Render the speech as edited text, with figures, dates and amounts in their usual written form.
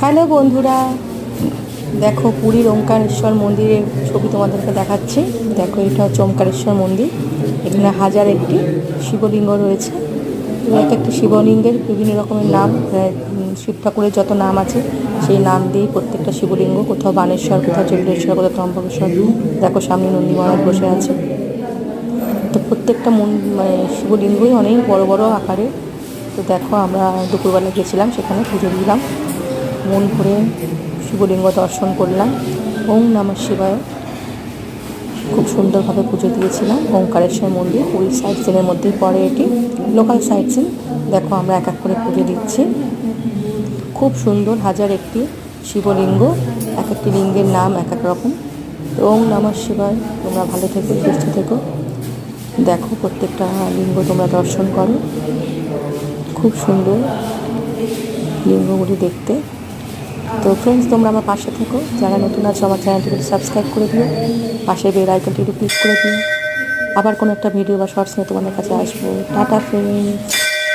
Hello বন্ধুরা, দেখো পুরীর ওমকারেশ্বর মন্দিরের ছবি তোমাদেরকে দেখাচ্ছি। দেখো, এটা হচ্ছে ওমকারেশ্বর মন্দির। এখানে হাজার একটি শিবলিঙ্গ রয়েছে। এক একটি শিবলিঙ্গের বিভিন্ন রকমের নাম, শিব ঠাকুরের যত নাম আছে সেই নাম দিয়েই প্রত্যেকটা শিবলিঙ্গ, কোথাও বানেশ্বর, কোথাও চণ্ডীশ্বর, কোথাও ত্রম্বকেশ্বর। দেখো সামনে নন্দী মহারাজ বসে আছে। তো প্রত্যেকটা শিবলিঙ্গই অনেক বড় বড় আকারে। তো দেখো, আমরা দুপুরবেলা গেছিলাম, সেখানে পুজো দিলাম, মন ভরে শিবলিঙ্গ দর্শন করলাম। ওম নমঃ শিবায় খুব সুন্দরভাবে পুজো দিয়েছিলাম। ওমকারেশ্বর মন্দির পুরীর সাইট সিনের মধ্যেই পড়ে, এটি লোকাল সাইট সিন। দেখো আমরা এক এক করে পুজো দিচ্ছি। খুব সুন্দর, হাজার একটি শিবলিঙ্গ, এক একটি লিঙ্গের নাম এক এক রকম। ওম নমঃ শিবায়। তোমরা ভালো থেকো, সুস্থ থেকো। দেখো প্রত্যেকটা লিঙ্গ তোমরা দর্শন করো। খুব সুন্দর লিঙ্গগুলি দেখতে। তো ফ্রেন্ডস, তোমরা আমার পাশে থেকো। যারা নতুন আছো আমার চ্যানেলটিকে সাবস্ক্রাইব করে দিও, পাশে বেল আইকনটি একটু ক্লিক করে দিও। আবার কোনো একটা ভিডিও বা শর্টস নিয়ে তোমাদের কাছে আসবো। Tata friends.